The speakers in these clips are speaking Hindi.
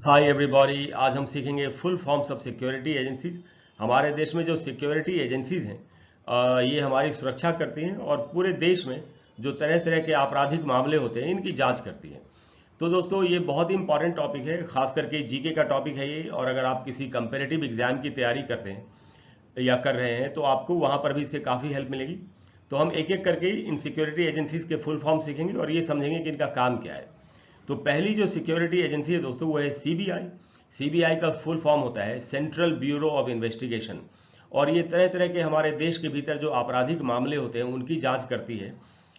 हाय एवरीबॉडी, आज हम सीखेंगे full forms of security agencies. हमारे देश में जो सिक्योरिटी एजेंसीज हैं ये हमारी सुरक्षा करती हैं और पूरे देश में जो तरह तरह के आपराधिक मामले होते हैं इनकी जांच करती हैं। तो दोस्तों ये बहुत ही इंपॉर्टेंट टॉपिक है, खास करके जीके का टॉपिक है ये। और अगर आप किसी कंपेरेटिव एग्जाम की तैयारी करते हैं या कर रहे हैं तो आपको वहाँ पर भी इससे काफ़ी हेल्प मिलेगी। तो हम एक एक करके इन सिक्योरिटी एजेंसीज के फुल फॉर्म सीखेंगे और ये समझेंगे कि इनका काम क्या है। तो पहली जो सिक्योरिटी एजेंसी है दोस्तों वो है सीबीआई। सीबीआई का फुल फॉर्म होता है सेंट्रल ब्यूरो ऑफ इन्वेस्टिगेशन। और ये तरह तरह के हमारे देश के भीतर जो आपराधिक मामले होते हैं उनकी जांच करती है।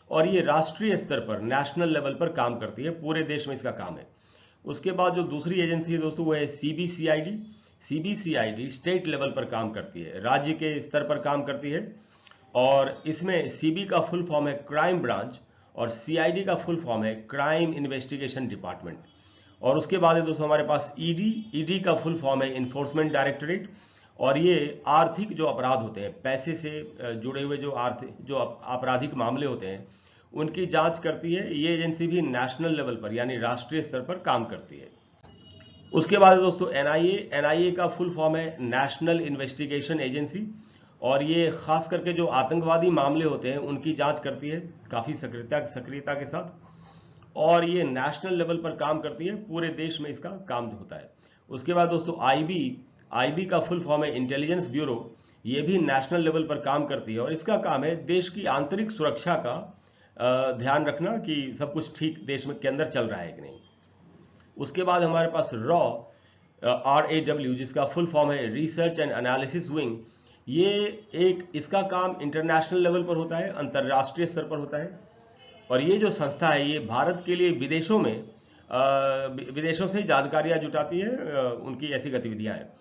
और ये राष्ट्रीय स्तर पर, नेशनल लेवल पर काम करती है, पूरे देश में इसका काम है। उसके बाद जो दूसरी एजेंसी है दोस्तों वो है सीबीसीआईडी। सीबीसीआईडी स्टेट लेवल पर काम करती है, राज्य के स्तर पर काम करती है। और इसमें सीबी का फुल फॉर्म है क्राइम ब्रांच और सीआईडी का फुल फॉर्म है क्राइम इन्वेस्टिगेशन डिपार्टमेंट। और उसके बाद है दोस्तों हमारे पास ईडी। ईडी का फुल फॉर्म है इन्फोर्समेंट डायरेक्टोरेट। और ये आर्थिक जो अपराध होते हैं, पैसे से जुड़े हुए जो आपराधिक मामले होते हैं उनकी जांच करती है। ये एजेंसी भी नेशनल लेवल पर यानी राष्ट्रीय स्तर पर काम करती है। उसके बाद दोस्तों एनआईए। एनआईए का फुल फॉर्म है नेशनल इन्वेस्टिगेशन एजेंसी। और ये खास करके जो आतंकवादी मामले होते हैं उनकी जांच करती है काफ़ी सक्रियता के साथ। और ये नेशनल लेवल पर काम करती है, पूरे देश में इसका काम होता है। उसके बाद दोस्तों आईबी। आईबी का फुल फॉर्म है इंटेलिजेंस ब्यूरो। ये भी नेशनल लेवल पर काम करती है और इसका काम है देश की आंतरिक सुरक्षा का ध्यान रखना कि सब कुछ ठीक देश में के अंदर चल रहा है कि नहीं। उसके बाद हमारे पास रॉ, RAW, जिसका फुल फॉर्म है रिसर्च एंड एनालिसिस विंग। ये एक इसका काम इंटरनेशनल लेवल पर होता है, अंतर्राष्ट्रीय स्तर पर होता है। और ये जो संस्था है ये भारत के लिए विदेशों से जानकारियां जुटाती है, उनकी ऐसी गतिविधियां हैं।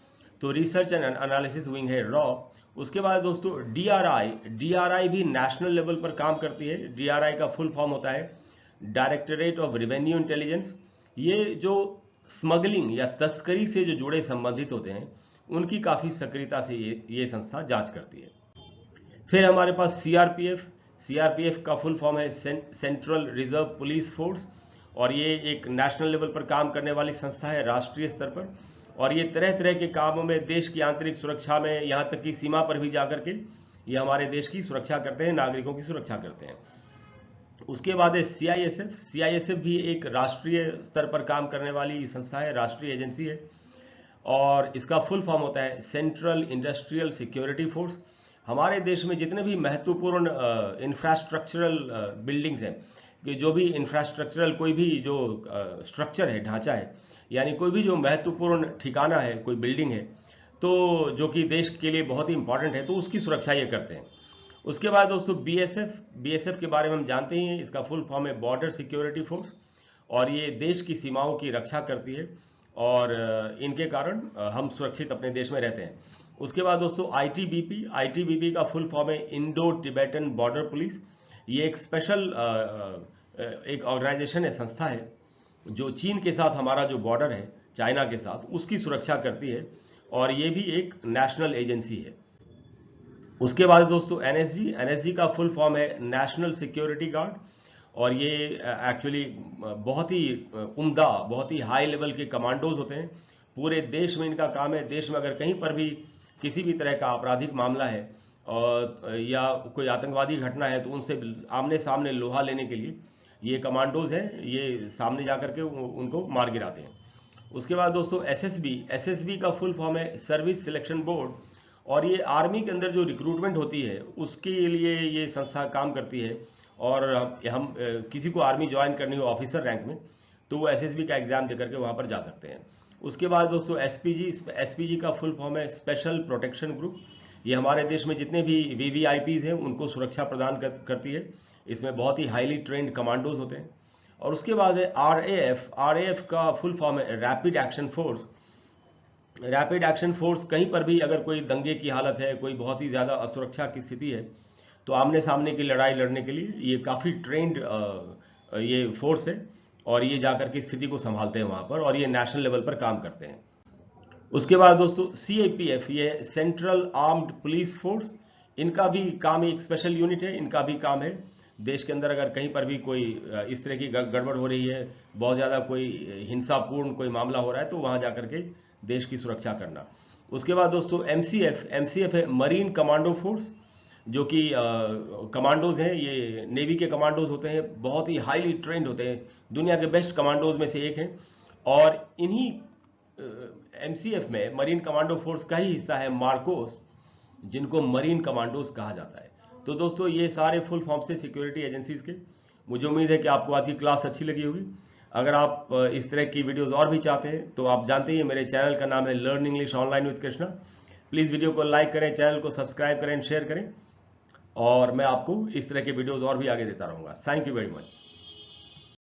तो रिसर्च एंड एनालिसिस विंग है रॉ। उसके बाद दोस्तों डीआरआई। डीआरआई भी नेशनल लेवल पर काम करती है। डीआरआई का फुल फॉर्म होता है डायरेक्टरेट ऑफ रेवेन्यू इंटेलिजेंस। ये जो स्मगलिंग या तस्करी से जो जुड़े संबंधित होते हैं उनकी काफ़ी सक्रियता से ये संस्था जांच करती है। फिर हमारे पास सीआरपीएफ। सीआरपीएफ का फुल फॉर्म है सेंट्रल रिजर्व पुलिस फोर्स। और ये एक नेशनल लेवल पर काम करने वाली संस्था है, राष्ट्रीय स्तर पर। और ये तरह तरह के कामों में देश की आंतरिक सुरक्षा में, यहाँ तक कि सीमा पर भी जाकर के ये हमारे देश की सुरक्षा करते हैं, नागरिकों की सुरक्षा करते हैं। उसके बाद है सीआईएसएफ। सीआईएसएफ भी एक राष्ट्रीय स्तर पर काम करने वाली संस्था है, राष्ट्रीय एजेंसी है। और इसका फुल फॉर्म होता है सेंट्रल इंडस्ट्रियल सिक्योरिटी फोर्स। हमारे देश में जितने भी महत्वपूर्ण इंफ्रास्ट्रक्चरल बिल्डिंग्स हैं, कि जो भी इंफ्रास्ट्रक्चरल कोई भी जो स्ट्रक्चर है, ढांचा है, यानी कोई भी जो महत्वपूर्ण ठिकाना है, कोई बिल्डिंग है, तो जो कि देश के लिए बहुत ही इंपॉर्टेंट है, तो उसकी सुरक्षा ये करते हैं। उसके बाद दोस्तों बीएसएफ। बीएसएफ के बारे में हम जानते ही हैं, इसका फुल फॉर्म है बॉर्डर सिक्योरिटी फोर्स। और ये देश की सीमाओं की रक्षा करती है और इनके कारण हम सुरक्षित अपने देश में रहते हैं। उसके बाद दोस्तों आईटीबीपी। आईटीबीपी का फुल फॉर्म है इंडो टिबेटन बॉर्डर पुलिस। ये एक स्पेशल एक ऑर्गेनाइजेशन है, संस्था है, जो चीन के साथ हमारा जो बॉर्डर है, चाइना के साथ, उसकी सुरक्षा करती है। और ये भी एक नेशनल एजेंसी है। उसके बाद दोस्तों एनएसजी। एनएसजी का फुल फॉर्म है नेशनल सिक्योरिटी गार्ड। और ये एक्चुअली बहुत ही उम्दा, बहुत ही हाई लेवल के कमांडोज होते हैं। पूरे देश में इनका काम है, देश में अगर कहीं पर भी किसी भी तरह का आपराधिक मामला है और या कोई आतंकवादी घटना है तो उनसे आमने सामने लोहा लेने के लिए ये कमांडोज हैं, ये सामने जा करके उनको मार गिराते हैं। उसके बाद दोस्तों एसएसबी। एसएसबी का फुल फॉर्म है सर्विस सिलेक्शन बोर्ड। और ये आर्मी के अंदर जो रिक्रूटमेंट होती है उसके लिए ये संस्था काम करती है। और हम किसी को आर्मी ज्वाइन करनी हो ऑफिसर रैंक में तो वो एसएसबी का एग्जाम दे करके वहाँ पर जा सकते हैं। उसके बाद दोस्तों एसपीजी। एसपीजी का फुल फॉर्म है स्पेशल प्रोटेक्शन ग्रुप। ये हमारे देश में जितने भी वीवीआईपीज हैं उनको सुरक्षा प्रदान करती है। इसमें बहुत ही हाईली ट्रेंड कमांडोज होते हैं। और उसके बाद है आरएएफ। आरएएफ का फुल फॉर्म है rapid action force. Rapid action force कहीं पर भी अगर कोई दंगे की हालत है, कोई बहुत ही ज़्यादा असुरक्षा की स्थिति है, तो आमने सामने की लड़ाई लड़ने के लिए ये काफ़ी ट्रेंड ये फोर्स है। और ये जाकर के स्थिति को संभालते हैं वहाँ पर, और ये नेशनल लेवल पर काम करते हैं। उसके बाद दोस्तों सीआईपीएफ, ये सेंट्रल आर्म्ड पुलिस फोर्स। इनका भी काम एक स्पेशल यूनिट है। इनका भी काम है देश के अंदर अगर कहीं पर भी कोई इस तरह की गड़बड़ हो रही है, बहुत ज़्यादा कोई हिंसापूर्ण कोई मामला हो रहा है, तो वहाँ जाकर के देश की सुरक्षा करना। उसके बाद दोस्तों एमसीएफ है मरीन कमांडो फोर्स, जो कि कमांडोज हैं, ये नेवी के कमांडोज होते हैं, बहुत ही हाईली ट्रेंड होते हैं, दुनिया के बेस्ट कमांडोज में से एक हैं। और इन्हीं एमसीएफ में मरीन कमांडो फोर्स का ही हिस्सा है मार्कोस, जिनको मरीन कमांडोज कहा जाता है। तो दोस्तों ये सारे फुल फॉर्म से सिक्योरिटी एजेंसीज के। मुझे उम्मीद है कि आपको आज की क्लास अच्छी लगी होगी। अगर आप इस तरह की वीडियोस और भी चाहते हैं तो आप जानते ही मेरे चैनल का नाम है learn English online with Krishna. Please video को लाइक करें, चैनल को सब्सक्राइब करें, शेयर करें, और मैं आपको इस तरह के वीडियोस और भी आगे देता रहूँगा। Thank you very much.